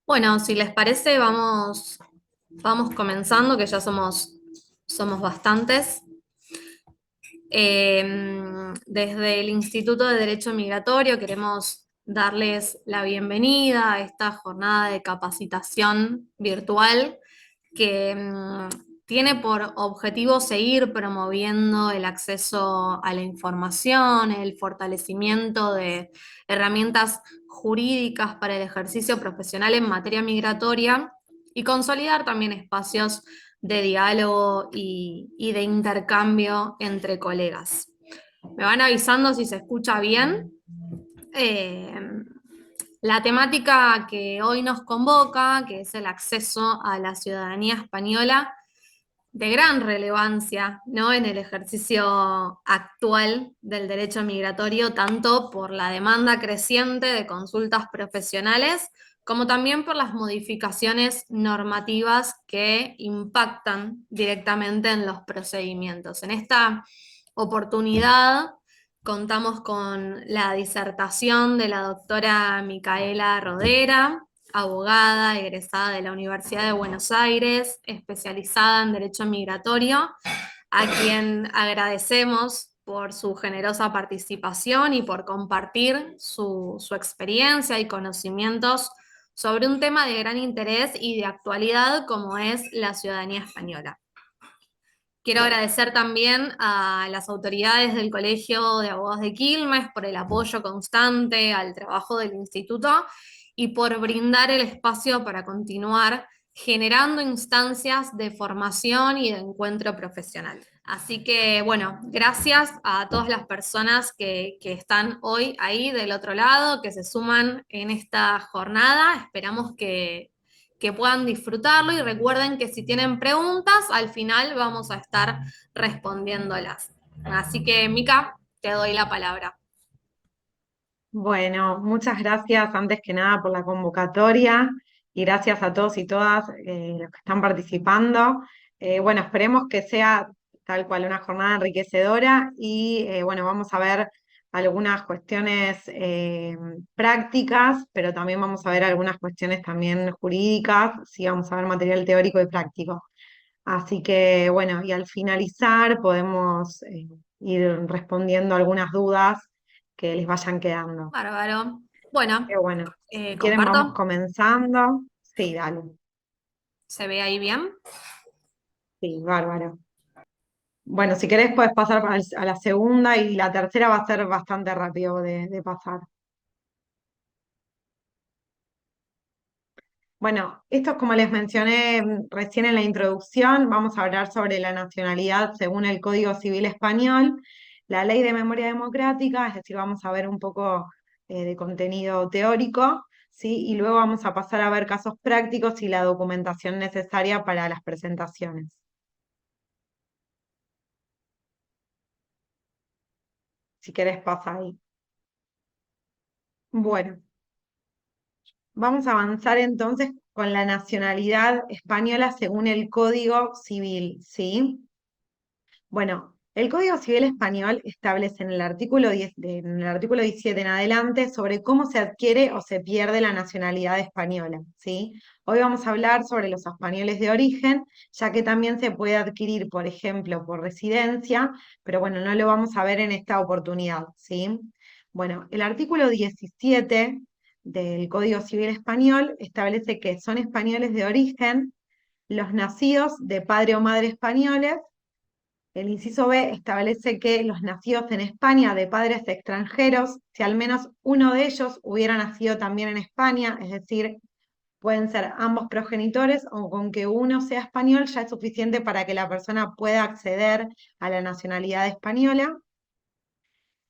Bueno, si les parece, vamos comenzando, que ya somos bastantes. Desde el Instituto de Derecho Migratorio queremos darles la bienvenida a esta jornada de capacitación virtual que tiene por objetivo seguir promoviendo el acceso a la información, el fortalecimiento de herramientas jurídicas para el ejercicio profesional en materia migratoria y consolidar también espacios de diálogo y de intercambio entre colegas. Me van avisando si se escucha bien. Eh, la temática que hoy nos convoca, que es el acceso a la ciudadanía española, de gran relevancia, ¿no? En el ejercicio actual del derecho migratorio, tanto por la demanda creciente de consultas profesionales, como también por las modificaciones normativas que impactan directamente en los procedimientos. En esta oportunidad contamos con la disertación de la doctora Micaela Rodera, abogada egresada de la Universidad de Buenos Aires, especializada en Derecho Migratorio, a quien agradecemos por su generosa participación y por compartir su experiencia y conocimientos sobre un tema de gran interés y de actualidad como es la ciudadanía española. Quiero agradecer también a las autoridades del Colegio de Abogados de Quilmes por el apoyo constante al trabajo del instituto y por brindar el espacio para continuar generando instancias de formación y de encuentro profesional. Así que, bueno, gracias a todas las personas que están hoy ahí del otro lado, que se suman en esta jornada. Esperamos que puedan disfrutarlo y recuerden que si tienen preguntas, al final vamos a estar respondiéndolas. Así que, Mica, te doy la palabra. Bueno, muchas gracias antes que nada por la convocatoria y gracias a todos y todas los que están participando. Bueno, esperemos que sea tal cual una jornada enriquecedora y bueno, vamos a ver algunas cuestiones prácticas, pero también vamos a ver algunas cuestiones también jurídicas, sí, vamos a ver material teórico y práctico. Así que bueno, y al finalizar podemos ir respondiendo algunas dudas que les vayan quedando. Bárbaro. Bueno, Qué bueno. Si quieren, vamos comparto. comenzando. Sí, dale. ¿Se ve ahí bien? Sí, bárbaro. Bueno, si querés, puedes pasar a la segunda y la tercera va a ser bastante rápido de pasar. Bueno, esto es como les mencioné recién en la introducción, vamos a hablar sobre la nacionalidad según el Código Civil Español, la Ley de Memoria Democrática, es decir, vamos a ver un poco de contenido teórico, ¿sí? Y luego vamos a pasar a ver casos prácticos y la documentación necesaria para las presentaciones. Si querés, pasa ahí. Bueno, vamos a avanzar entonces con la nacionalidad española según el Código Civil, ¿sí? Bueno, el Código Civil Español establece en el artículo 10 en el artículo 17 en adelante sobre cómo se adquiere o se pierde la nacionalidad española, ¿sí? Hoy vamos a hablar sobre los españoles de origen, ya que también se puede adquirir, por ejemplo, por residencia, pero bueno, no lo vamos a ver en esta oportunidad, ¿sí? Bueno, el artículo 17 del Código Civil Español establece que son españoles de origen los nacidos de padre o madre españoles. El inciso B establece que los nacidos en España de padres extranjeros, si al menos uno de ellos hubiera nacido también en España, es decir, pueden ser ambos progenitores o con que uno sea español ya es suficiente para que la persona pueda acceder a la nacionalidad española.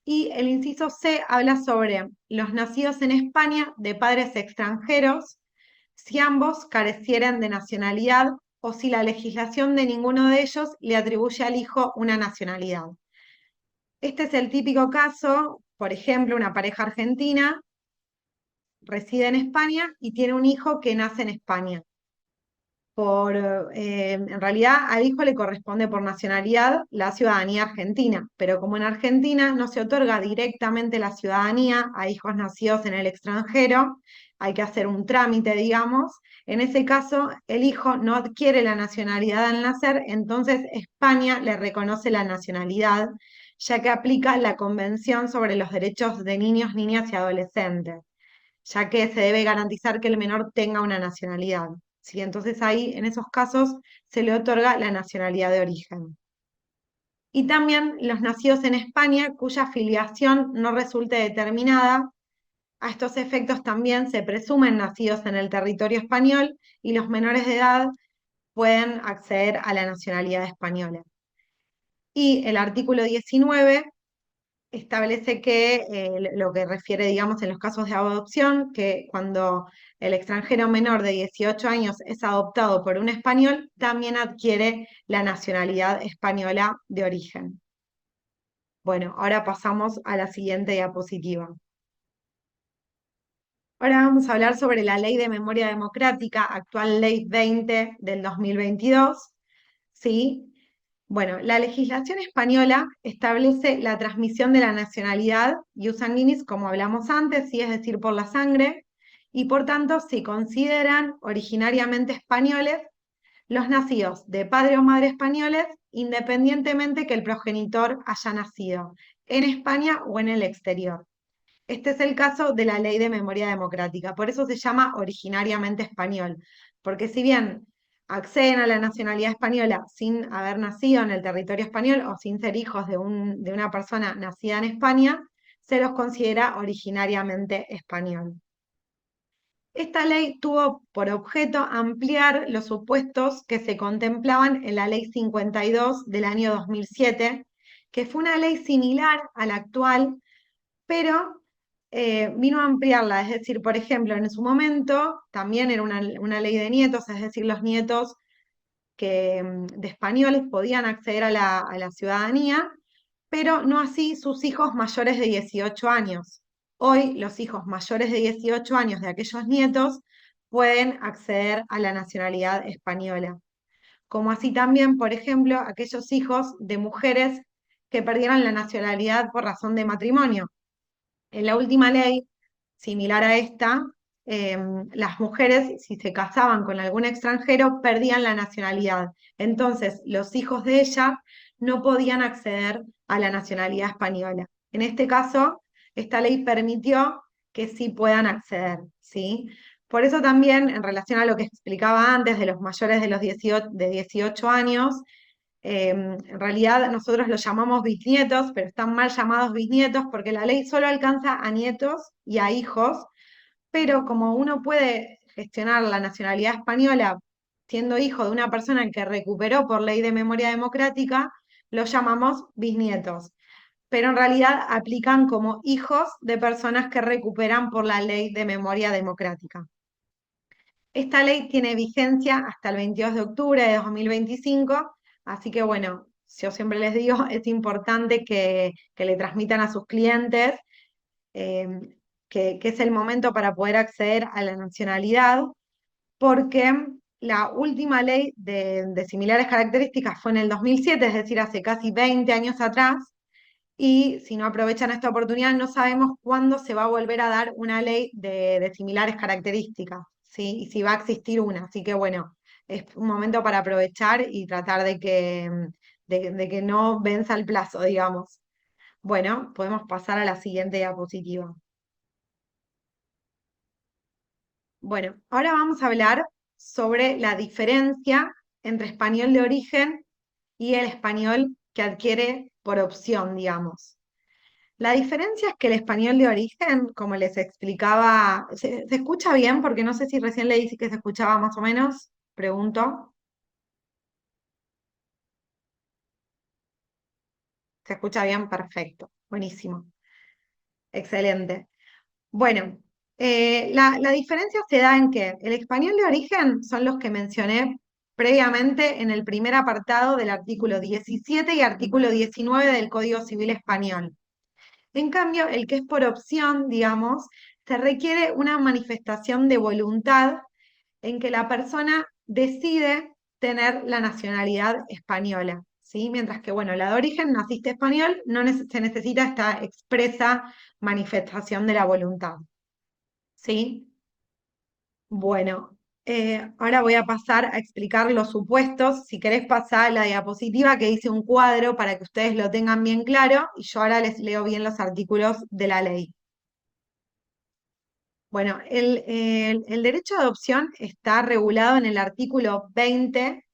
Y el inciso C habla sobre los nacidos en España de padres extranjeros, si ambos carecieran de nacionalidad o si la legislación de ninguno de ellos le atribuye al hijo una nacionalidad. Este es el típico caso, por ejemplo, una pareja argentina reside en España y tiene un hijo que nace en España. por, en realidad al hijo le corresponde por nacionalidad la ciudadanía argentina, pero como en Argentina no se otorga directamente la ciudadanía a hijos nacidos en el extranjero, hay que hacer un trámite, digamos. En ese caso, el hijo no adquiere la nacionalidad al nacer, entonces España le reconoce la nacionalidad, ya que aplica la Convención sobre los Derechos de Niños, Niñas y Adolescentes, ya que se debe garantizar que el menor tenga una nacionalidad. ¿Sí? Entonces ahí, en esos casos, se le otorga la nacionalidad de origen. Y también los nacidos en España cuya filiación no resulte determinada, a estos efectos también se presumen nacidos en el territorio español y los menores de edad pueden acceder a la nacionalidad española. Y el artículo 19 establece que lo que refiere, digamos, en los casos de adopción, que cuando el extranjero menor de 18 años es adoptado por un español, también adquiere la nacionalidad española de origen. Bueno, ahora pasamos a la siguiente diapositiva. Ahora vamos a hablar sobre la Ley de Memoria Democrática, actual Ley 20 del 2022, ¿sí? Bueno, la legislación española establece la transmisión de la nacionalidad ius sanguinis, como hablamos antes, sí, es decir, por la sangre, y por tanto se consideran originariamente españoles los nacidos de padre o madre españoles, independientemente que el progenitor haya nacido en España o en el exterior. Este es el caso de la Ley de Memoria Democrática, por eso se llama originariamente español, porque si bien acceden a la nacionalidad española sin haber nacido en el territorio español o sin ser hijos de una persona nacida en España, se los considera originariamente español. Esta ley tuvo por objeto ampliar los supuestos que se contemplaban en la Ley 52 del año 2007, que fue una ley similar a la actual, pero vino a ampliarla, es decir, por ejemplo, en su momento también era una ley de nietos, es decir, los nietos de españoles podían acceder a la ciudadanía, pero no así sus hijos mayores de 18 años. Hoy los hijos mayores de 18 años de aquellos nietos pueden acceder a la nacionalidad española, como así también, por ejemplo, aquellos hijos de mujeres que perdieron la nacionalidad por razón de matrimonio. En la última ley, similar a esta, las mujeres, si se casaban con algún extranjero, perdían la nacionalidad. Entonces, los hijos de ella no podían acceder a la nacionalidad española. En este caso, esta ley permitió que sí puedan acceder, ¿sí? Por eso también, en relación a lo que explicaba antes de los mayores de los 18 años, en realidad nosotros los llamamos bisnietos, pero están mal llamados bisnietos porque la ley solo alcanza a nietos y a hijos, pero como uno puede gestionar la nacionalidad española siendo hijo de una persona que recuperó por ley de memoria democrática, los llamamos bisnietos, pero en realidad aplican como hijos de personas que recuperan por la ley de memoria democrática. Esta ley tiene vigencia hasta el 22 de octubre de 2025, así que bueno, yo siempre les digo, es importante que le transmitan a sus clientes eh, que es el momento para poder acceder a la nacionalidad, porque la última ley de similares características fue en el 2007, es decir, hace casi 20 años atrás, y si no aprovechan esta oportunidad, no sabemos cuándo se va a volver a dar una ley de similares características, ¿sí? Y si va a existir una. Así que bueno, es un momento para aprovechar y tratar de que no venza el plazo, digamos. Bueno, podemos pasar a la siguiente diapositiva. Bueno, ahora vamos a hablar sobre la diferencia entre español de origen y el español que adquiere por opción, digamos. La diferencia es que el español de origen, como les explicaba, ¿se escucha bien? Porque no sé si recién le dije que se escuchaba más o menos. Pregunto. ¿Se escucha bien? Perfecto. Buenísimo. Excelente. Bueno, la diferencia se da en que el español de origen son los que mencioné previamente en el primer apartado del artículo 17 y artículo 19 del Código Civil Español. En cambio, el que es por opción, digamos, se requiere una manifestación de voluntad en que la persona decide tener la nacionalidad española, ¿sí? Mientras que, bueno, la de origen, naciste español, no se necesita esta expresa manifestación de la voluntad, ¿sí? Bueno, ahora voy a pasar a explicar los supuestos. Si querés pasar a la diapositiva que dice un cuadro para que ustedes lo tengan bien claro y yo ahora les leo bien los artículos de la ley. Bueno, el derecho de adopción está regulado en el artículo 20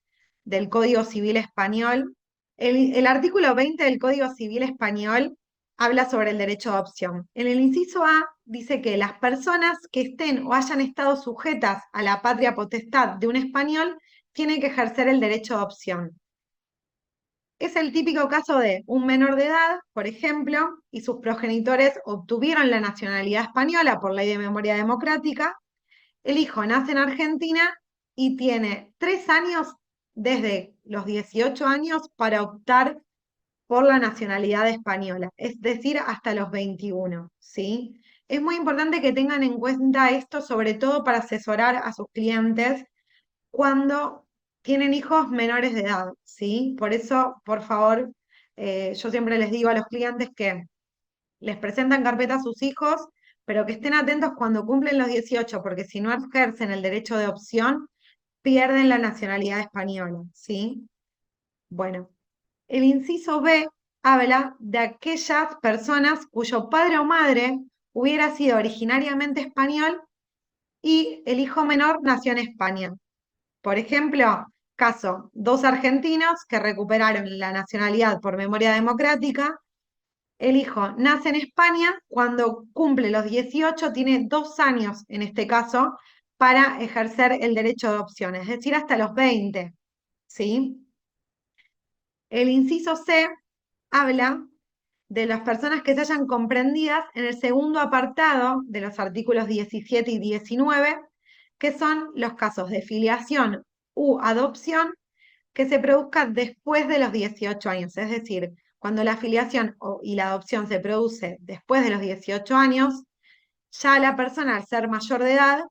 del Código Civil Español. El artículo 20 del Código Civil Español habla sobre el derecho de adopción. En el inciso A dice que las personas que estén o hayan estado sujetas a la patria potestad de un español tienen que ejercer el derecho de adopción. Es el típico caso de un menor de edad, por ejemplo, y sus progenitores obtuvieron la nacionalidad española por ley de memoria democrática. El hijo nace en Argentina y tiene 3 años desde los 18 años para optar por la nacionalidad española, es decir, hasta los 21, ¿sí? Es muy importante que tengan en cuenta esto, sobre todo para asesorar a sus clientes cuando tienen hijos menores de edad, ¿sí? Por eso, por favor, yo siempre les digo a los clientes que les presentan carpeta a sus hijos, pero que estén atentos cuando cumplen los 18, porque si no ejercen el derecho de opción, pierden la nacionalidad española, ¿sí? Bueno, el inciso B habla de aquellas personas cuyo padre o madre hubiera sido originariamente español y el hijo menor nació en España. Por ejemplo, caso, dos argentinos que recuperaron la nacionalidad por memoria democrática. El hijo nace en España, cuando cumple los 18, tiene 2 años en este caso para ejercer el derecho de adopción, es decir, hasta los 20, ¿sí? El inciso C habla de las personas que se hayan comprendidas en el segundo apartado de los artículos 17 y 19, que son los casos de filiación u adopción que se produzca después de los 18 años, es decir, cuando la filiación y la adopción se produce después de los 18 años, ya la persona al ser mayor de edad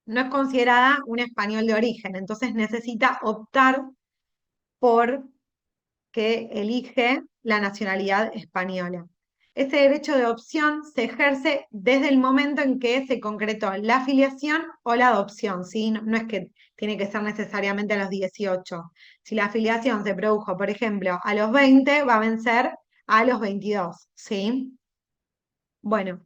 no es considerada un español de origen, entonces necesita optar por que elige la nacionalidad española. Ese derecho de opción se ejerce desde el momento en que se concretó la filiación o la adopción, ¿sí? No es que tiene que ser necesariamente a los 18. Si la filiación se produjo, por ejemplo, a los 20, va a vencer a los 22, ¿sí? Bueno,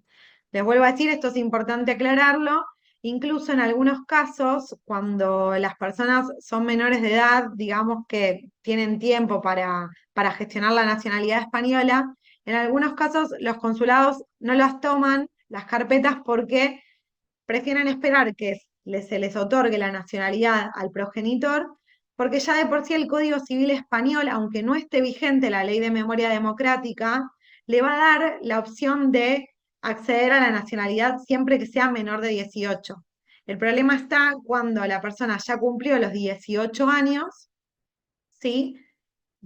les vuelvo a decir, esto es importante aclararlo, incluso en algunos casos, cuando las personas son menores de edad, digamos que tienen tiempo para gestionar la nacionalidad española, en algunos casos los consulados no las toman, las carpetas, porque prefieren esperar que se les otorgue la nacionalidad al progenitor, porque ya de por sí el Código Civil Español, aunque no esté vigente la Ley de Memoria Democrática, le va a dar la opción de acceder a la nacionalidad siempre que sea menor de 18. El problema está cuando la persona ya cumplió los 18 años, ¿sí?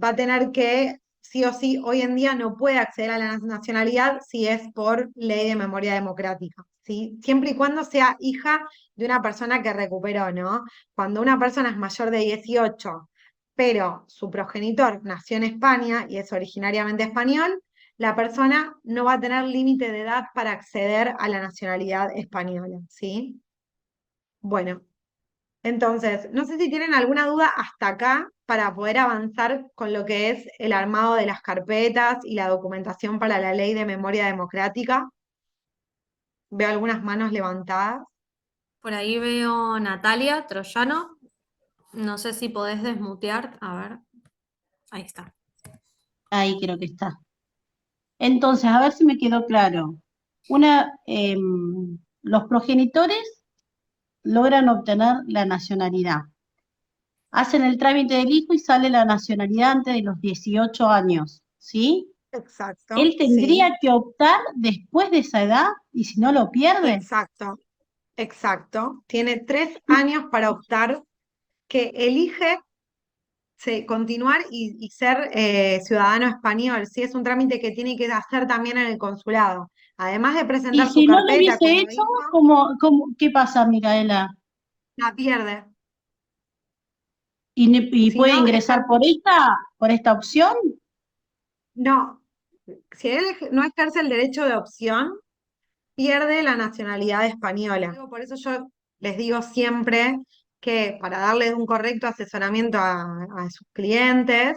Va a tener que, sí o sí, hoy en día no puede acceder a la nacionalidad si es por ley de memoria democrática, ¿sí? Siempre y cuando sea hija de una persona que recuperó, ¿no? Cuando una persona es mayor de 18, pero su progenitor nació en España y es originariamente español, la persona no va a tener límite de edad para acceder a la nacionalidad española, ¿sí? Bueno, entonces, no sé si tienen alguna duda hasta acá para poder avanzar con lo que es el armado de las carpetas y la documentación para la ley de memoria democrática. Veo algunas manos levantadas. Por ahí veo Natalia Troyano. No sé si podés desmutear. A ver, ahí está. Ahí creo que está. Entonces, a ver si me quedó claro. Los progenitores logran obtener la nacionalidad. Hacen el trámite del hijo y sale la nacionalidad antes de los 18 años, ¿sí? Exacto, Él sí, tendría que optar después de esa edad y si no lo pierde. exacto, exacto. Tiene 3 años para optar, que elige continuar y ser ciudadano español. Sí, es un trámite que tiene que hacer también en el consulado. Además de Y presentar su si no lo carpeta hubiese como hecho, hijo, ¿qué pasa, Micaela? la pierde. ¿Y Si puede no, ingresar por esta opción? no, si él no ejerce el derecho de opción, pierde la nacionalidad española. Por eso yo les digo siempre que para darles un correcto asesoramiento a sus clientes,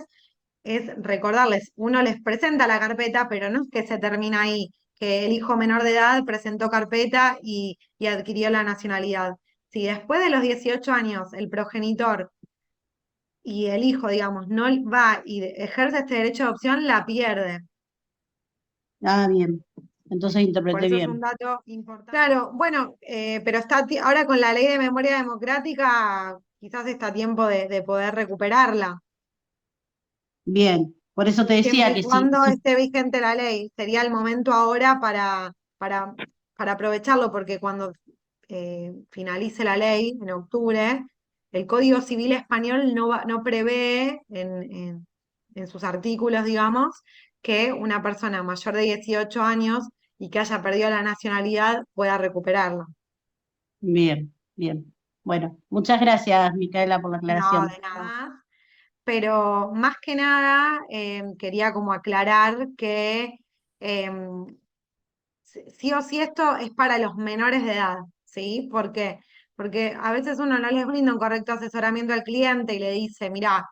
es recordarles, uno les presenta la carpeta, pero no es que se termina ahí, que el hijo menor de edad presentó carpeta y adquirió la nacionalidad. Si después de los 18 años el progenitor y el hijo, digamos, no va y ejerce este derecho de opción, la pierde. Ah, bien. Entonces Por interpreté eso es un bien. dato importante. Claro, bueno, pero ahora con la ley de memoria democrática, quizás está a tiempo de poder recuperarla. Bien. Por eso te Siempre decía y que sí, cuando sí. esté vigente la ley, sería el momento ahora para aprovecharlo, porque cuando finalice la ley en octubre, el Código Civil español no prevé en sus artículos, digamos, que una persona mayor de 18 años y que haya perdido la nacionalidad pueda recuperarla. Bien, bien. Bueno, muchas gracias, Micaela, por la No, aclaración. de nada más. Pero más que nada quería como aclarar que em, sí o sí esto es para los menores de edad, ¿sí? Porque a veces uno no les brinda un correcto asesoramiento al cliente y le dice, mira,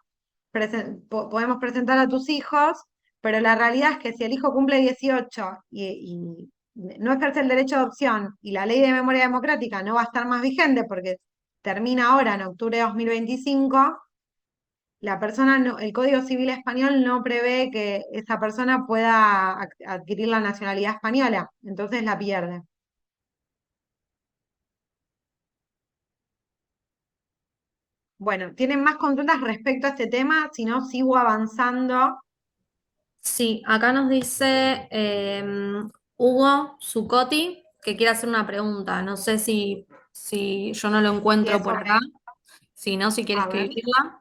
podemos presentar a tus hijos, pero la realidad es que si el hijo cumple 18 y no ejerce el derecho de adopción y la ley de memoria democrática no va a estar más vigente porque termina ahora en octubre de 2025, la persona el Código Civil español no prevé que esa persona pueda adquirir la nacionalidad española, entonces la pierde. Bueno, ¿tienen más consultas respecto a este tema? Si no, sigo avanzando. Sí, acá nos dice Hugo Zucotti que quiere hacer una pregunta. No sé si yo no lo Y encuentro es por acá. sobre, Si no, si quiere a ver. escribirla.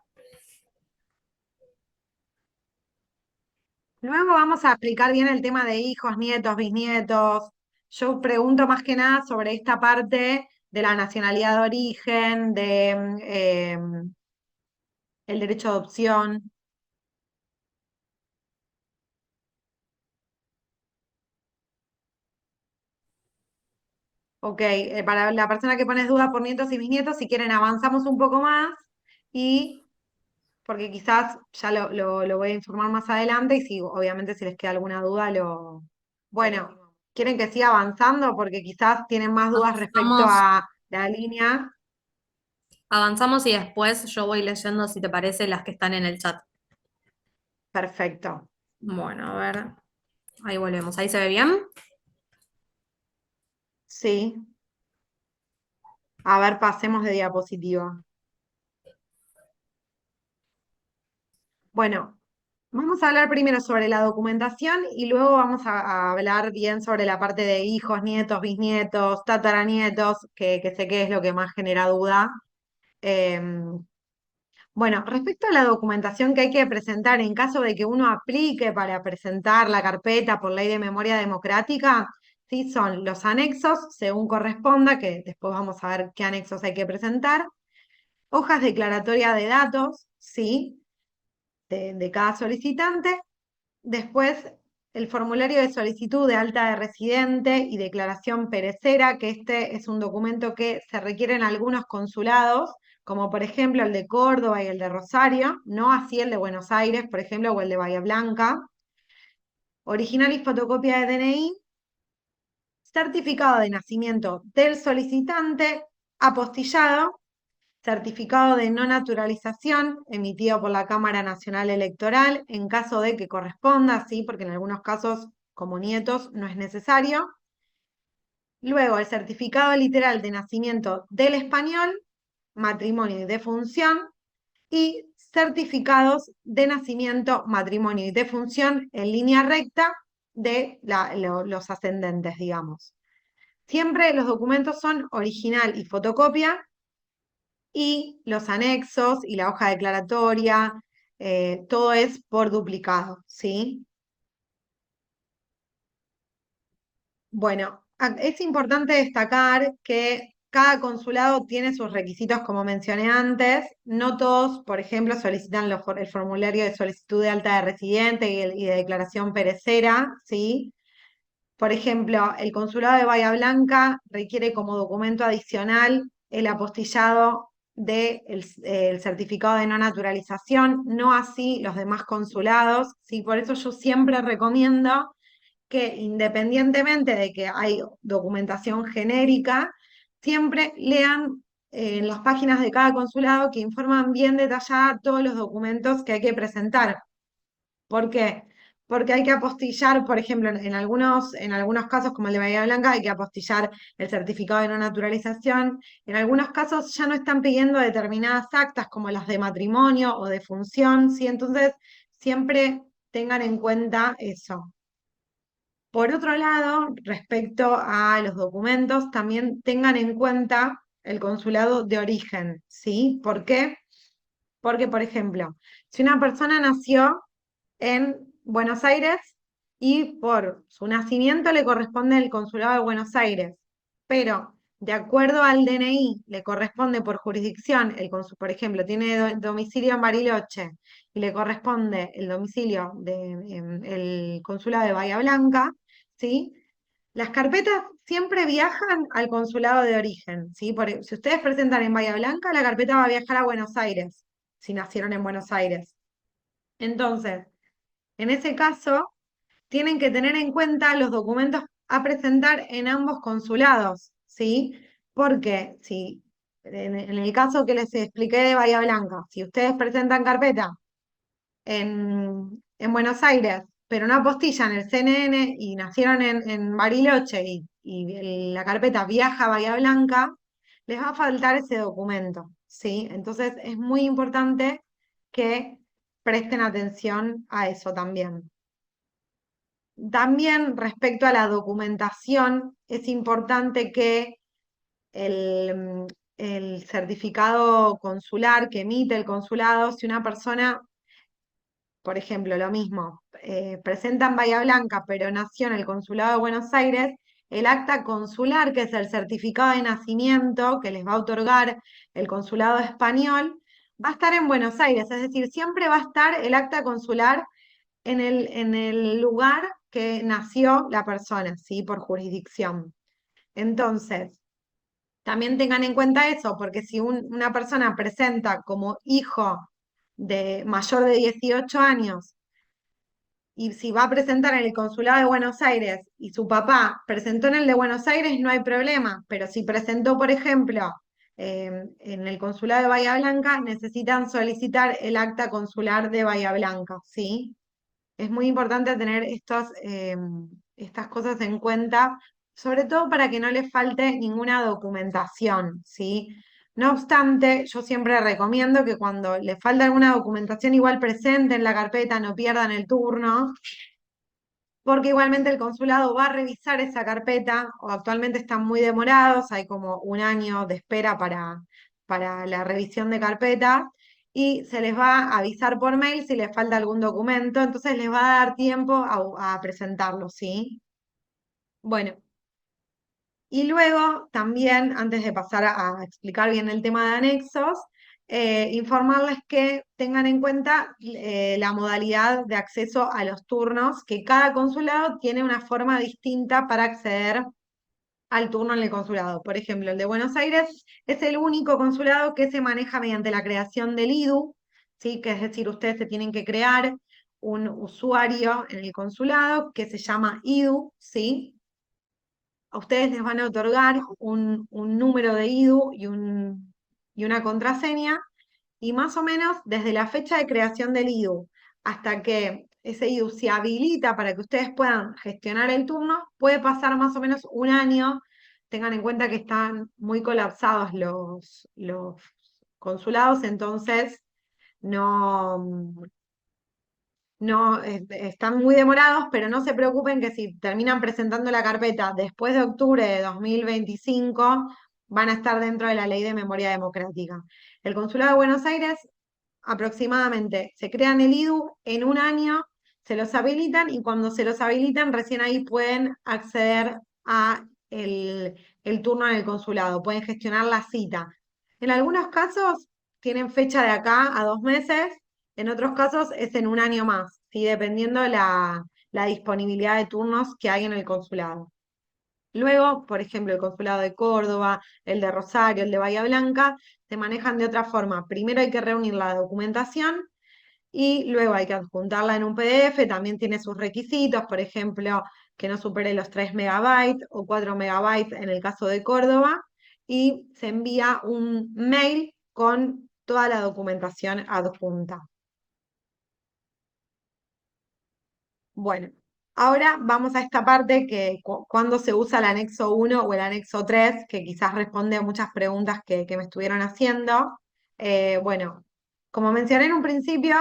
Luego vamos a explicar bien el tema de hijos, nietos, bisnietos. Yo pregunto más que nada sobre esta parte de la nacionalidad de origen, el derecho de adopción. Ok, para la persona que pones dudas por nietos y bisnietos, si quieren avanzamos un poco más y porque quizás ya lo voy a informar más adelante y si obviamente si les queda alguna duda lo... Bueno, ¿quieren que siga avanzando? Porque quizás tienen más dudas respecto Avanzamos, a la línea. avanzamos y después yo voy leyendo, si te parece, las que están en el chat. Perfecto. Bueno, a ver. Ahí volvemos. ¿Ahí se ve bien? Sí. A ver, pasemos de diapositiva. Bueno, vamos a hablar primero sobre la documentación y luego vamos a hablar bien sobre la parte de hijos, nietos, bisnietos, tataranietos, que sé que es lo que más genera duda. Em, bueno, respecto a la documentación que hay que presentar en caso de que uno aplique para presentar la carpeta por ley de memoria democrática, sí son los anexos, según corresponda, que después vamos a ver qué anexos hay que presentar, hojas declaratoria de datos, sí, de cada solicitante. Después, el formulario de solicitud de alta de residente y declaración perecera, que este es un documento que se requiere en algunos consulados, como por ejemplo el de Córdoba y el de Rosario, no así el de Buenos Aires, por ejemplo, o el de Bahía Blanca. Original y fotocopia de DNI, certificado de nacimiento del solicitante, apostillado, certificado de no naturalización emitido por la Cámara Nacional Electoral en caso de que corresponda, sí, porque en algunos casos como nietos no es necesario. Luego el certificado literal de nacimiento del español, matrimonio y defunción, y certificados de nacimiento, matrimonio y defunción en línea recta de los ascendentes, digamos. Siempre los documentos son original y fotocopia y los anexos y la hoja declaratoria, todo es por duplicado, ¿sí? Bueno, es importante destacar que cada consulado tiene sus requisitos, como mencioné antes. No todos, por ejemplo, solicitan el formulario de solicitud de alta de residente y de declaración perecera, ¿sí? Por ejemplo, el consulado de Bahía Blanca requiere como documento adicional el apostillado del el certificado de no naturalización, no así los demás consulados, ¿sí? Por eso yo siempre recomiendo que independientemente de que hay documentación genérica, siempre lean en las páginas de cada consulado que informan bien detallada todos los documentos que hay que presentar. ¿Por qué? Porque hay que apostillar, por ejemplo, en algunos casos, como el de Bahía Blanca, hay que apostillar el certificado de no naturalización. En algunos casos ya no están pidiendo determinadas actas, como las de matrimonio o de función, ¿sí? Entonces, siempre tengan en cuenta eso. Por otro lado, respecto a los documentos, también tengan en cuenta el consulado de origen, ¿sí? ¿Por qué? Porque, por ejemplo, si una persona nació en Buenos Aires y por su nacimiento le corresponde el consulado de Buenos Aires, pero de acuerdo al DNI le corresponde por jurisdicción, por ejemplo, tiene domicilio en Bariloche y le corresponde el domicilio del consulado de Bahía Blanca, ¿sí? Las carpetas siempre viajan al consulado de origen, ¿sí? Si ustedes presentan en Bahía Blanca, la carpeta va a viajar a Buenos Aires, si nacieron en Buenos Aires. Entonces, en ese caso, tienen que tener en cuenta los documentos a presentar en ambos consulados, ¿sí? Porque si, en el caso que les expliqué de Bahía Blanca, si ustedes presentan carpeta en Buenos Aires, pero no apostillan el CNN y nacieron en Bariloche y la carpeta viaja a Bahía Blanca, les va a faltar ese documento, ¿sí? Entonces es muy importante que presten atención a eso también. También respecto a la documentación, es importante que el certificado consular que emite el consulado, si una persona, por ejemplo, lo mismo, presenta en Bahía Blanca, pero nació en el consulado de Buenos Aires, el acta consular, que es el certificado de nacimiento que les va a otorgar el consulado español, va a estar en Buenos Aires, es decir, siempre va a estar el acta consular en el lugar que nació la persona, ¿sí? Por jurisdicción. Entonces, también tengan en cuenta eso, porque si una persona presenta como hijo de mayor de 18 años y si va a presentar en el consulado de Buenos Aires y su papá presentó en el de Buenos Aires, no hay problema, pero si presentó, por ejemplo, en el consulado de Bahía Blanca, necesitan solicitar el acta consular de Bahía Blanca, ¿sí? Es muy importante tener estas cosas en cuenta, sobre todo para que no les falte ninguna documentación, ¿sí? No obstante, yo siempre recomiendo que cuando les falta alguna documentación, igual presenten la carpeta, no pierdan el turno, porque igualmente el consulado va a revisar esa carpeta, o actualmente están muy demorados, hay como un año de espera para la revisión de carpetas, y se les va a avisar por mail si les falta algún documento, entonces les va a dar tiempo a presentarlo, ¿sí? Bueno, y luego también, antes de pasar a explicar bien el tema de anexos, informarles que tengan en cuenta la modalidad de acceso a los turnos, que cada consulado tiene una forma distinta para acceder al turno en el consulado. Por ejemplo, el de Buenos Aires es el único consulado que se maneja mediante la creación del IDU, ¿sí? Que es decir, ustedes se tienen que crear un usuario en el consulado que se llama IDU, ¿sí? A ustedes les van a otorgar un número de IDU y una contraseña, y más o menos desde la fecha de creación del IDU hasta que ese IDU se habilita para que ustedes puedan gestionar el turno, puede pasar más o menos un año. Tengan en cuenta que están muy colapsados los consulados, entonces no, no, están muy demorados, pero no se preocupen que si terminan presentando la carpeta después de octubre de 2025, van a estar dentro de la ley de memoria democrática. El Consulado de Buenos Aires, aproximadamente, se crean el IDU en un año, se los habilitan y cuando se los habilitan, recién ahí pueden acceder a el turno en el consulado, pueden gestionar la cita. En algunos casos tienen fecha de acá a 2 meses, en otros casos es en un año más, ¿sí? Dependiendo la disponibilidad de turnos que hay en el consulado. Luego, por ejemplo, el consulado de Córdoba, el de Rosario, el de Bahía Blanca, se manejan de otra forma. Primero hay que reunir la documentación y luego hay que adjuntarla en un PDF, también tiene sus requisitos, por ejemplo, que no supere los 3 megabytes o 4 megabytes en el caso de Córdoba, y se envía un mail con toda la documentación adjunta. Bueno, ahora vamos a esta parte que cuando se usa el anexo 1 o el anexo 3, que quizás responde a muchas preguntas que me estuvieron haciendo. Bueno, como mencioné en un principio,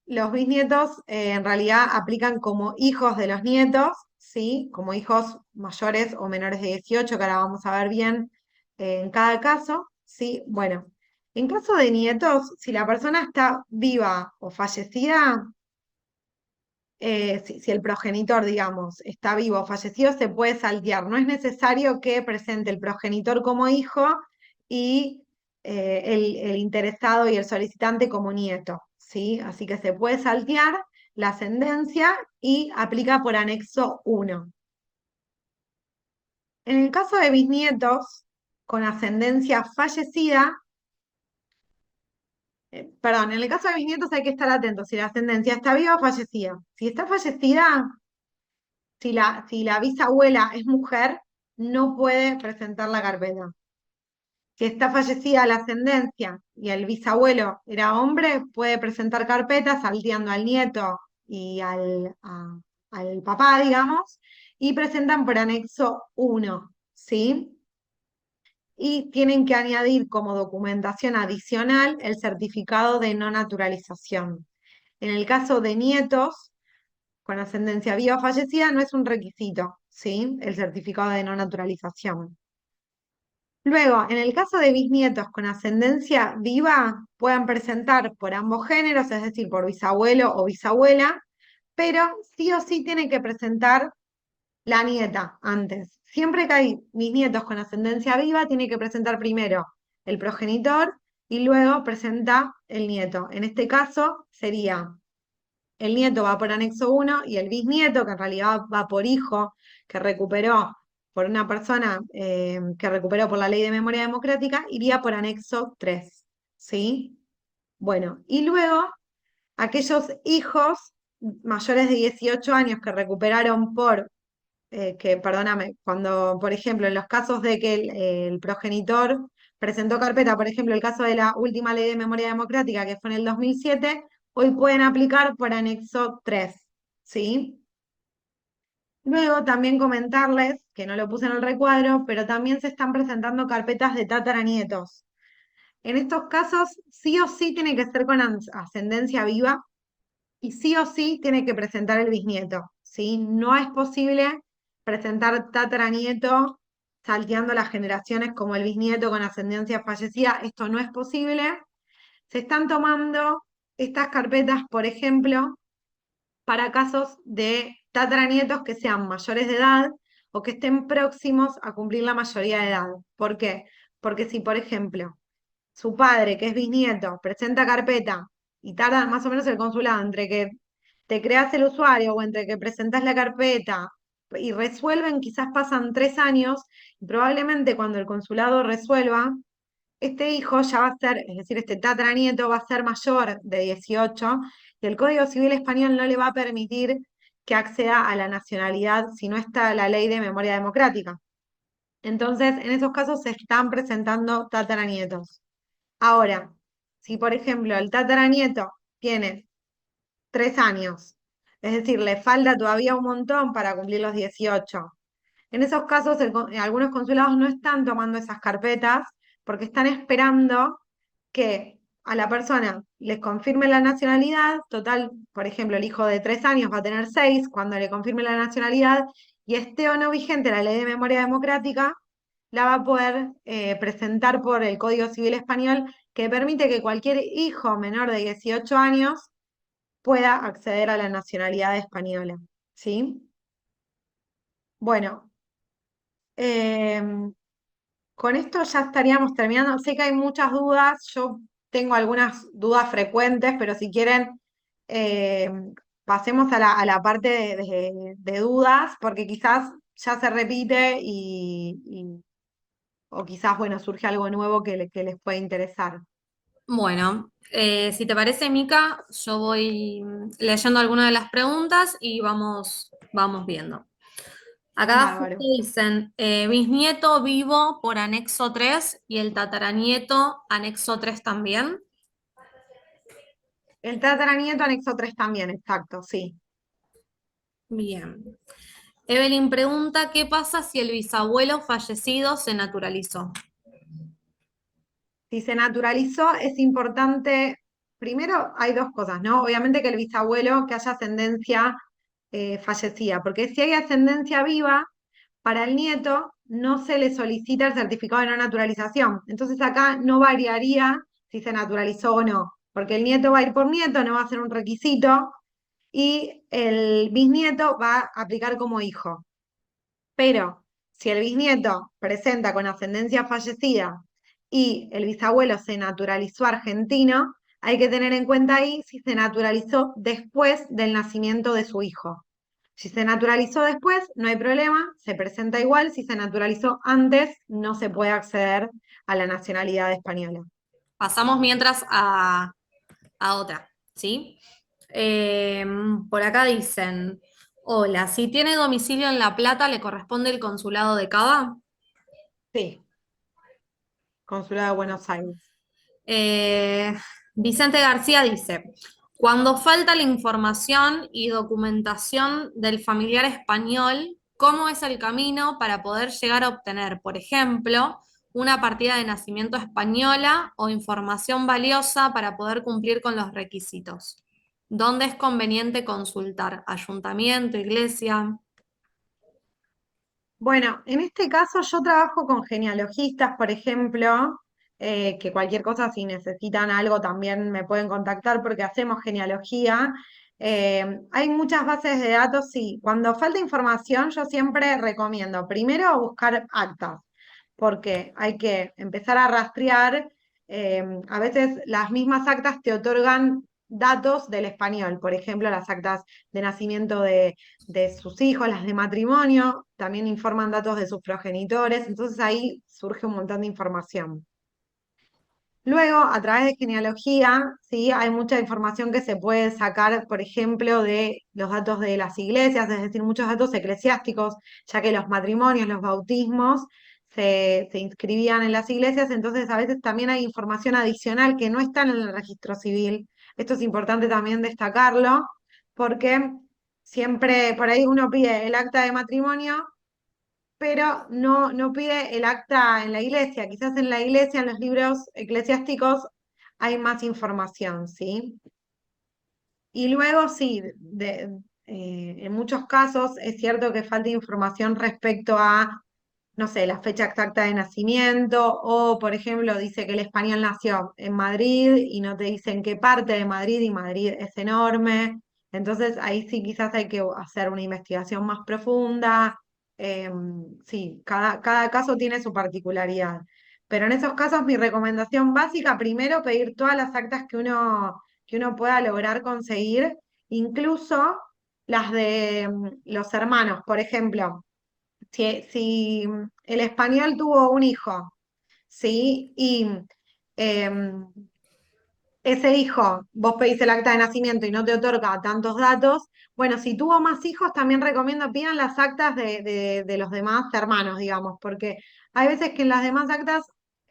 los bisnietos en realidad aplican como hijos de los nietos, ¿sí? Como hijos mayores o menores de 18, que ahora vamos a ver bien en cada caso, ¿sí? Bueno, en caso de nietos, si la persona está viva o fallecida, si el progenitor, digamos, está vivo o fallecido, se puede saltear. No es necesario que presente el progenitor como hijo y el interesado y el solicitante como nieto, ¿sí? Así que se puede saltear la ascendencia y aplica por anexo 1. En el caso de bisnietos con ascendencia fallecida, perdón, en el caso de bisnietos hay que estar atentos si la ascendencia está viva o fallecida. Si está fallecida, si la bisabuela es mujer, no puede presentar la carpeta. Si está fallecida la ascendencia y el bisabuelo era hombre, puede presentar carpetas salteando al nieto y al papá, digamos, y presentan por anexo 1, ¿sí? Y tienen que añadir como documentación adicional el certificado de no naturalización. En el caso de nietos, con ascendencia viva o fallecida no es un requisito, ¿sí? El certificado de no naturalización. Luego, en el caso de bisnietos con ascendencia viva, pueden presentar por ambos géneros, es decir, por bisabuelo o bisabuela, pero sí o sí tiene que presentar la nieta antes. Siempre que hay bisnietos con ascendencia viva, tiene que presentar primero el progenitor y luego presenta el nieto. En este caso sería el nieto va por anexo 1 y el bisnieto, que en realidad va por hijo, que recuperó por una persona que recuperó por la ley de memoria democrática, iría por anexo 3. ¿Sí? Bueno, y luego aquellos hijos mayores de 18 años que recuperaron perdóname, cuando, por ejemplo, en los casos de que el progenitor presentó carpeta, por ejemplo, el caso de la última ley de memoria democrática, que fue en el 2007, hoy pueden aplicar por anexo 3, ¿sí? Luego también comentarles, que no lo puse en el recuadro, pero también se están presentando carpetas de tataranietos. En estos casos, sí o sí tiene que ser con ascendencia viva y sí o sí tiene que presentar el bisnieto, ¿sí? No es posible presentar tataranieto salteando las generaciones como el bisnieto con ascendencia fallecida. Esto no es posible. Se están tomando estas carpetas, por ejemplo, para casos de tataranietos que sean mayores de edad o que estén próximos a cumplir la mayoría de edad. ¿Por qué? Porque si, por ejemplo, su padre, que es bisnieto, presenta carpeta y tarda más o menos el consulado entre que te creas el usuario o entre que presentas la carpeta y resuelven, quizás pasan 3 años, y probablemente cuando el consulado resuelva, este hijo ya va a ser, es decir, este tataranieto va a ser mayor de 18 y el Código Civil Español no le va a permitir que acceda a la nacionalidad si no está la ley de memoria democrática. Entonces, en esos casos se están presentando tataranietos. Ahora, si por ejemplo el tataranieto tiene 3 años, es decir, le falta todavía un montón para cumplir los 18, en esos casos algunos consulados no están tomando esas carpetas porque están esperando que a la persona les confirme la nacionalidad. Total, por ejemplo, el hijo de 3 años va a tener 6 cuando le confirme la nacionalidad y esté o no vigente la ley de memoria democrática, la va a poder presentar por el Código Civil Español, que permite que cualquier hijo menor de 18 años pueda acceder a la nacionalidad española. ¿Sí? Bueno, Em, con esto ya estaríamos terminando. Sé que hay muchas dudas, yo tengo algunas dudas frecuentes, pero si quieren, pasemos a la parte de dudas, porque quizás ya se repite o quizás, bueno, surge algo nuevo que les puede interesar. Bueno, si te parece, Mica, yo voy leyendo algunas de las preguntas y vamos viendo. Acá justo Bárbaro. dicen, bisnieto vivo por anexo 3 y el tataranieto anexo 3 también. El tataranieto anexo 3 también, exacto, sí. Bien. Evelyn pregunta, ¿qué pasa si el bisabuelo fallecido se naturalizó? Si se naturalizó, es importante, primero hay dos cosas, ¿no? Obviamente que el bisabuelo, que haya ascendencia fallecida, porque si hay ascendencia viva, para el nieto no se le solicita el certificado de no naturalización. Entonces acá no variaría si se naturalizó o no, porque el nieto va a ir por nieto, no va a ser un requisito, y el bisnieto va a aplicar como hijo. Pero si el bisnieto presenta con ascendencia fallecida y el bisabuelo se naturalizó argentino, hay que tener en cuenta ahí si se naturalizó después del nacimiento de su hijo. Si se naturalizó después, no hay problema, se presenta igual. Si se naturalizó antes, no se puede acceder a la nacionalidad española. Pasamos mientras a otra, ¿sí? Eh, por acá dicen, hola, si tiene domicilio en La Plata, ¿le corresponde el consulado de Cava? Sí, Consulado de Buenos Aires. Eh, Vicente García dice, cuando falta la información y documentación del familiar español, ¿cómo es el camino para poder llegar a obtener, por ejemplo, una partida de nacimiento española o información valiosa para poder cumplir con los requisitos? ¿Dónde es conveniente consultar? ¿Ayuntamiento, iglesia? Bueno, en este caso yo trabajo con genealogistas, por ejemplo, que cualquier cosa, si necesitan algo, también me pueden contactar porque hacemos genealogía. Hay muchas bases de datos, sí. Cuando falta información, yo siempre recomiendo primero buscar actas, porque hay que empezar a rastrear. A veces las mismas actas te otorgan datos del español, por ejemplo, las actas de nacimiento de sus hijos, las de matrimonio, también informan datos de sus progenitores, entonces ahí surge un montón de información. Luego, a través de genealogía, sí, hay mucha información que se puede sacar, por ejemplo, de los datos de las iglesias, es decir, muchos datos eclesiásticos, ya que los matrimonios, los bautismos se inscribían en las iglesias, entonces a veces también hay información adicional que no está en el registro civil. Esto es importante también destacarlo, porque siempre por ahí uno pide el acta de matrimonio pero no pide el acta en la iglesia. Quizás en la iglesia, en los libros eclesiásticos, hay más información, ¿sí? Y luego sí, en muchos casos es cierto que falta información respecto a, no sé, la fecha exacta de nacimiento, o por ejemplo, dice que el español nació en Madrid y no te dicen qué parte de Madrid, y Madrid es enorme. Entonces ahí sí quizás hay que hacer una investigación más profunda. Sí, cada caso tiene su particularidad. Pero en esos casos mi recomendación básica, primero pedir todas las actas que uno pueda lograr conseguir, incluso las de los hermanos, por ejemplo. Si el español tuvo un hijo, ¿sí? Y em, ese hijo, vos pedís el acta de nacimiento y no te otorga tantos datos, bueno, si tuvo más hijos, también recomiendo pidan las actas de los demás hermanos, digamos, porque hay veces que en las demás actas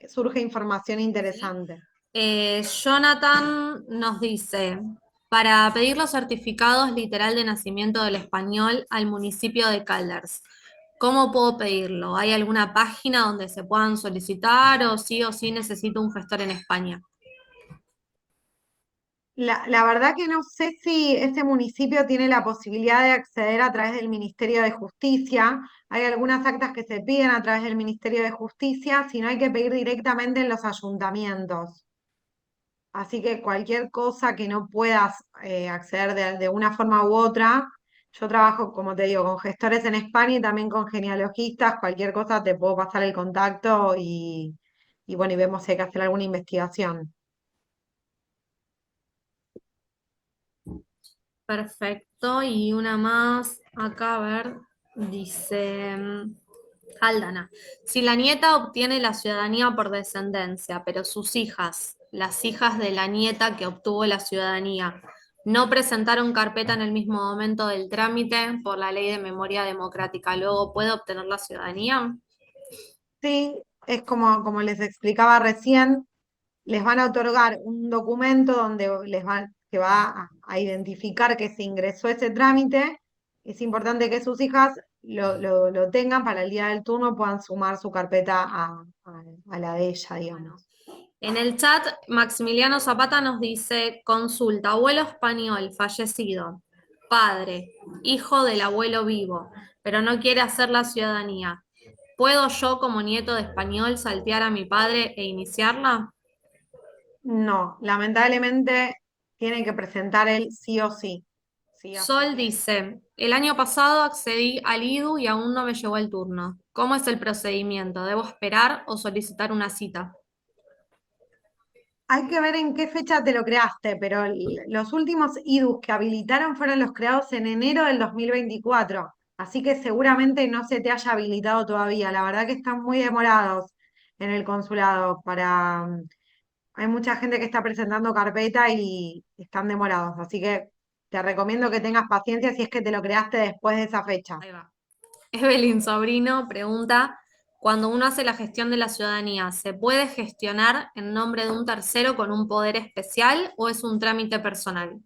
surge información ¿Sí? interesante. Jonathan nos dice, para pedir los certificados literal de nacimiento del español al municipio de Calders, ¿cómo puedo pedirlo? ¿Hay alguna página donde se puedan solicitar o sí necesito un gestor en España? La verdad que no sé si ese municipio tiene la posibilidad de acceder a través del Ministerio de Justicia. Hay algunas actas que se piden a través del Ministerio de Justicia, si no hay que pedir directamente en los ayuntamientos. Así que cualquier cosa que no puedas acceder de una forma u otra, Yo trabajo, como te digo, con gestores en España y también con genealogistas. Cualquier cosa te puedo pasar el contacto y bueno, y vemos si hay que hacer alguna investigación. Perfecto. Y una más, acá, a ver, dice Aldana, si la nieta obtiene la ciudadanía por descendencia, pero sus hijas, las hijas de la nieta que obtuvo la ciudadanía, no presentaron carpeta en el mismo momento del trámite por la ley de memoria democrática, luego puede obtener la ciudadanía. Sí, es como les explicaba recién, les van a otorgar un documento donde que va a identificar que se ingresó ese trámite. Es importante que sus hijas lo tengan para el día del turno, puedan sumar su carpeta a la de ella, Bueno, digamos. en el chat, Maximiliano Zapata nos dice, consulta, abuelo español fallecido, padre, hijo del abuelo vivo, pero no quiere hacer la ciudadanía. ¿Puedo yo como nieto de español saltear a mi padre e iniciarla? No, lamentablemente tienen que presentar él sí o sí. Sí o sí. Sol dice, el año pasado accedí al IDU y aún no me llegó el turno. ¿Cómo es el procedimiento? ¿Debo esperar o solicitar una cita? Hay que ver en qué fecha te lo creaste, pero los últimos IDUs que habilitaron fueron los creados en enero del 2024, así que seguramente no se te haya habilitado todavía. La verdad que están muy demorados en el consulado hay mucha gente que está presentando carpeta y están demorados, así que te recomiendo que tengas paciencia si es que te lo creaste después de esa fecha. Ahí va. Evelyn Sobrino pregunta, cuando uno hace la gestión de la ciudadanía, ¿se puede gestionar en nombre de un tercero con un poder especial o es un trámite personal?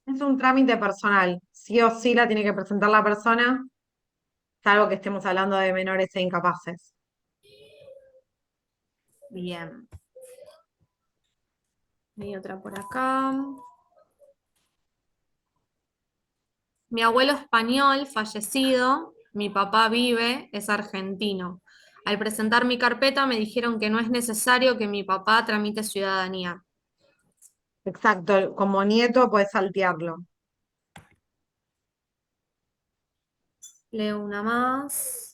Es un trámite personal, sí o sí la tiene que presentar la persona, salvo que estemos hablando de menores e incapaces. Bien. Hay otra por acá. Mi abuelo español, fallecido, mi papá vive, es argentino. Al presentar mi carpeta me dijeron que no es necesario que mi papá tramite ciudadanía. Exacto, como nieto puedes saltearlo. Leo una más.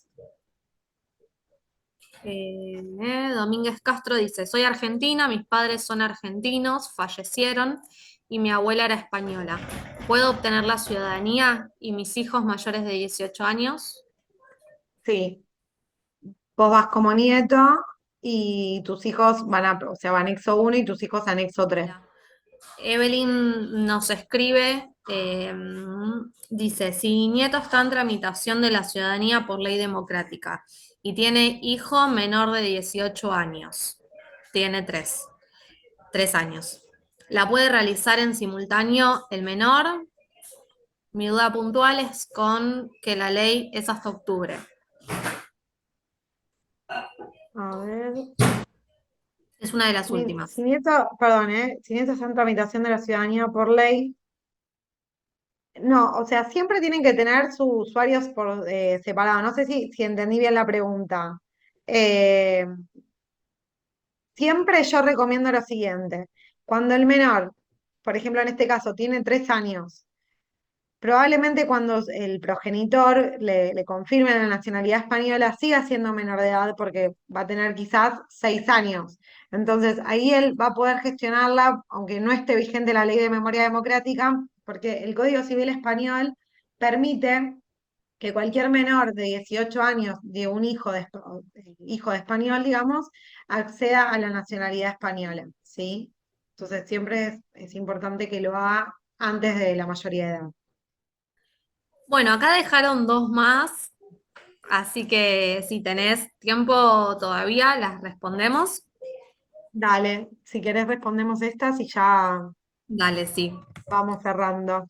Domínguez Castro dice, soy argentina, mis padres son argentinos, fallecieron y mi abuela era española. ¿Puedo obtener la ciudadanía y mis hijos mayores de 18 años? Sí, vos vas como nieto y tus hijos o sea, van anexo 1 y tus hijos anexo 3. Mira, Evelyn nos escribe, dice, si mi nieto está en tramitación de la ciudadanía por ley democrática y tiene hijo menor de 18 años, tiene 3 años, ¿la puede realizar en simultáneo el menor? Mi duda puntual es con que la ley es hasta octubre. A ver, Es una de las si últimas. nieto, perdón, si nieto está en tramitación de la ciudadanía por ley, no, o sea, siempre tienen que tener sus usuarios por separado. No sé si entendí bien la pregunta. Eh, Siempre yo recomiendo lo siguiente. Cuando el menor, por ejemplo, en este caso, tiene 3 años, probablemente cuando el progenitor le confirme la nacionalidad española siga siendo menor de edad porque va a tener quizás 6 años. Entonces ahí él va a poder gestionarla, aunque no esté vigente la ley de memoria democrática, porque el Código Civil español permite que cualquier menor de 18 años de un hijo de español, digamos, acceda a la nacionalidad española, ¿sí? Entonces siempre es importante que lo haga antes de la mayoría de edad. Bueno, acá dejaron dos más, así que si tenés tiempo todavía, las respondemos. Dale, si querés respondemos estas y ya Dale, sí. vamos cerrando.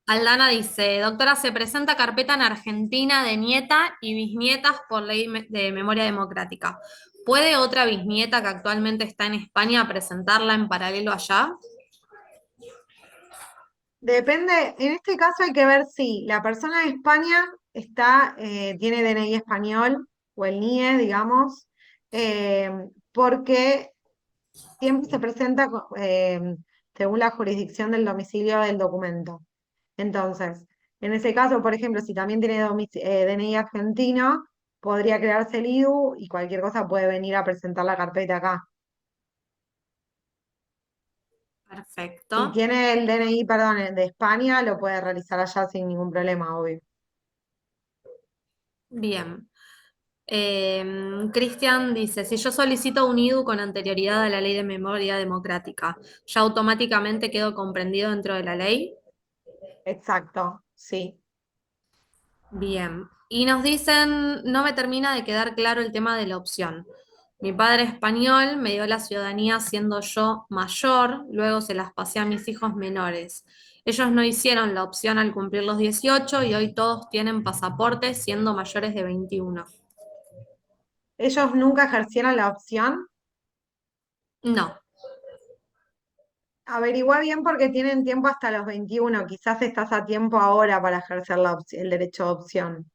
Aldana dice, doctora, se presenta carpeta en Argentina de nieta y bisnietas por ley de memoria democrática. ¿Puede otra bisnieta que actualmente está en España presentarla en paralelo allá? Depende, en este caso hay que ver si la persona de España tiene DNI español o el NIE, digamos, eh, porque siempre se presenta según la jurisdicción del domicilio del documento. Entonces, En ese caso, por ejemplo, si también tiene DNI argentino, podría crearse el IDU y cualquier cosa puede venir a presentar la carpeta acá. Si Perfecto. tiene el DNI, perdón, el de España, lo puede realizar allá sin ningún problema, obvio. Bien. Cristian dice, si yo solicito un IDU con anterioridad a la ley de memoria democrática, ¿ya automáticamente quedo comprendido dentro de la ley? Exacto, sí. Bien. Y nos dicen, no me termina de quedar claro el tema de la opción. Mi padre español me dio la ciudadanía siendo yo mayor, luego se las pasé a mis hijos menores. Ellos no hicieron la opción al cumplir los 18 y hoy todos tienen pasaporte siendo mayores de 21. Ellos nunca ejercieron la opción. No. Averigua bien porque tienen tiempo hasta los 21. Quizás estás a tiempo ahora para ejercer el derecho de opción.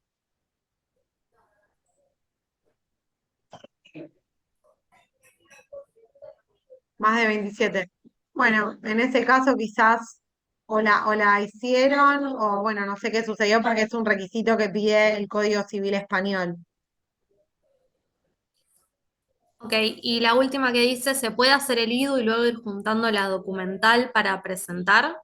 Más de 27. Bueno, en ese caso quizás o la hicieron o bueno, no sé qué sucedió porque es un requisito que pide el Código Civil español. Ok, y la última que dice, ¿se puede hacer el IDU y luego ir juntando la documental para presentar?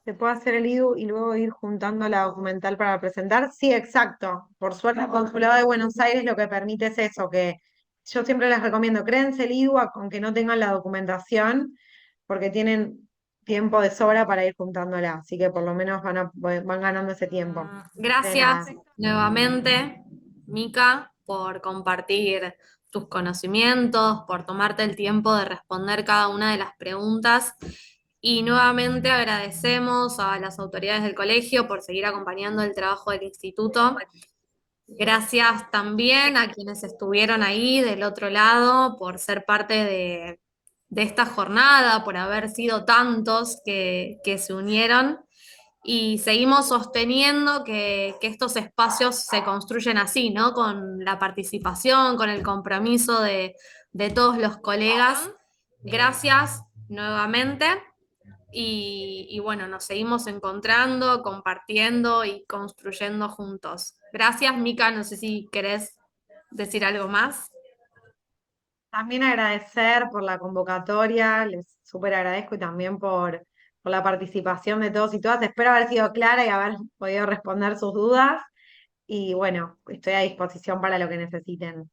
¿Se puede hacer el IDU y luego ir juntando la documental para presentar? Sí, exacto. Por suerte, el Consulado de Buenos Aires lo que permite es eso, que yo siempre les recomiendo, créense el IDU aunque no tengan la documentación, porque tienen tiempo de sobra para ir juntándola, así que por lo menos van ganando ese tiempo. De Gracias nada. nuevamente, Mica, por compartir tus conocimientos, por tomarte el tiempo de responder cada una de las preguntas. Y nuevamente agradecemos a las autoridades del colegio por seguir acompañando el trabajo del instituto. Gracias también a quienes estuvieron ahí del otro lado por ser parte de esta jornada, por haber sido tantos que se unieron y seguimos sosteniendo que estos espacios se construyen así, ¿no? Con la participación, con el compromiso de todos los colegas. Gracias nuevamente y bueno, nos seguimos encontrando, compartiendo y construyendo juntos. Gracias, Mica, no sé si querés decir algo más. También agradecer por la convocatoria, les súper agradezco y también por la participación de todos y todas. Espero haber sido clara y haber podido responder sus dudas. Y bueno, estoy a disposición para lo que necesiten.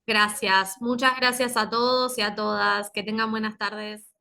Gracias, muchas gracias a todos y a todas. Que tengan buenas tardes.